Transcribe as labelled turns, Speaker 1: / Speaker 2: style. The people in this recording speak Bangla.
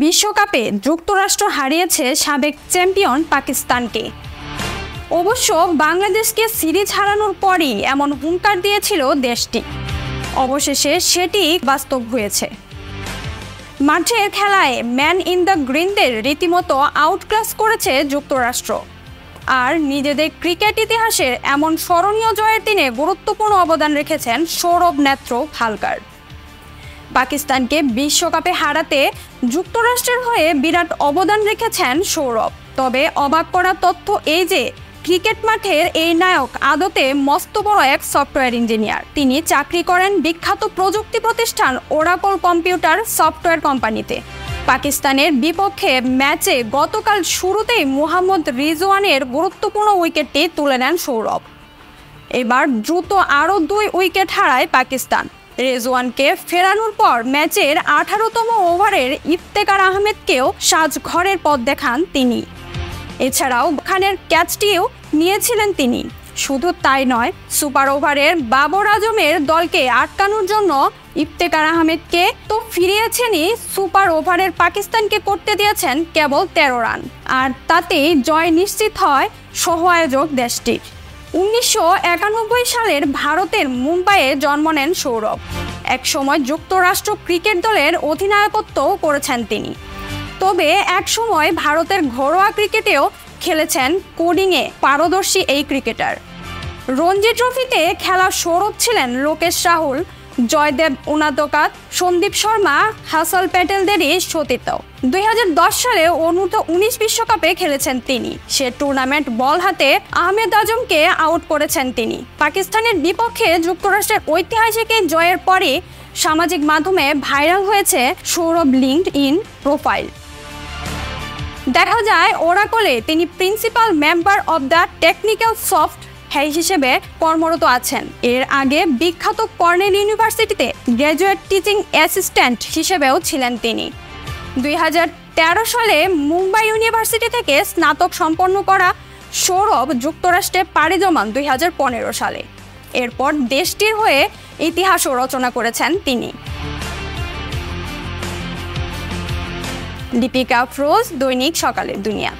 Speaker 1: বিশ্বকাপে যুক্তরাষ্ট্র হারিয়েছে সাবেক চ্যাম্পিয়ন পাকিস্তানকে। অবশ্য বাংলাদেশকে সিরিজ হারানোর পরই এমন হুঙ্কার দিয়েছিল দেশটি। অবশেষে সেটি বাস্তব হয়েছে। মাঠের খেলায় ম্যান ইন দ্য গ্রিনদের রীতিমতো আউটক্লাস করেছে যুক্তরাষ্ট্র। আর নিজেদের ক্রিকেট ইতিহাসের এমন স্মরণীয় জয়ের দিনে গুরুত্বপূর্ণ অবদান রেখেছেন সৌরভ নেত্র হালকার। পাকিস্তানকে বিশ্বকাপে হারাতে যুক্তরাষ্ট্রের হয়ে বিরাট অবদান রেখেছেন সৌরভ। তবে অবাক করা তথ্য এই যে ক্রিকেট মাঠের এই নায়ক আদতে মস্ত বড় এক সফটওয়্যার ইঞ্জিনিয়ার। তিনি চাকরি করেন বিখ্যাত প্রযুক্তি প্রতিষ্ঠান ওরাকল কম্পিউটার সফটওয়্যার কোম্পানিতে। পাকিস্তানের বিপক্ষে ম্যাচে গতকাল শুরুতেই মোহাম্মদ রিজওয়ানের গুরুত্বপূর্ণ উইকেটটি তুলে নেন সৌরভ। এবার দ্রুত আরও 2 উইকেট হারায় পাকিস্তান। রেজওয়ানকে ফেরানোর পর ম্যাচের 18তম ওভারের ইফতেখার আহমেদকেও সাজঘরের পথ দেখান তিনি। এছাড়াও খানের ক্যাচটিও নিয়েছিলেন তিনি। শুধু তাই নয়, সুপার ওভারের বাবর আজমের দলকে আটকানোর জন্য ইফতেখার আহমেদকে তো ফিরিয়েছেনই, সুপার ওভারের পাকিস্তানকে করতে দিয়েছেন কেবল 13 রান। আর তাতেই জয় নিশ্চিত হয় সহ আয়োজক দেশটির। 1991 সালের ভারতের মুম্বাইয়ে জন্ম নেন সৌরভ। একসময় যুক্তরাষ্ট্র ক্রিকেট দলের অধিনায়কত্বও করেছেন তিনি। তবে একসময় ভারতের ঘরোয়া ক্রিকেটেও খেলেছেন। কোডিংয়ে পারদর্শী এই ক্রিকেটার। রঞ্জি ট্রফিতে খেলা সৌরভ ছিলেন লোকেশ রাহুল, জয়দেব উনাদকাত, সন্দীপ শর্মা, হাসাল প্যাটেলদেরই সতীর্থ। 2010 সালে অনূর্ধ্ব-19 বিশ্বকাপে খেলেছেন তিনি। সে টুর্নামেন্ট বল হাতে আহমেদ আজমকে আউট করেছেন তিনি। পাকিস্তানের বিপক্ষে যুক্তরাষ্ট্রের ঐতিহাসিক এই জয়ের পরে সামাজিক মাধ্যমে ভাইরাল হয়েছে সৌরভ লিঙ্কড ইন প্রোফাইল। দেখা যায় ওরাকলে তিনি principal member of the technical soft হিসেবে কর্মরত আছেন। এর আগে বিখ্যাত কর্নেল ইউনিভার্সিটিতে গ্র্যাজুয়েট টিচিং অ্যাসিস্ট্যান্ট হিসেবেও ছিলেন তিনি। 2013 সালে মুম্বাই ইউনিভার্সিটি থেকে স্নাতক সম্পন্ন করা সৌরভ যুক্তরাষ্ট্রে পাড়ি জমান 2015 সালে। এরপর দেশটির হয়ে ইতিহাসও রচনা করেছেন তিনি। দীপিকা আফরোজ, দৈনিক সকালের দুনিয়া।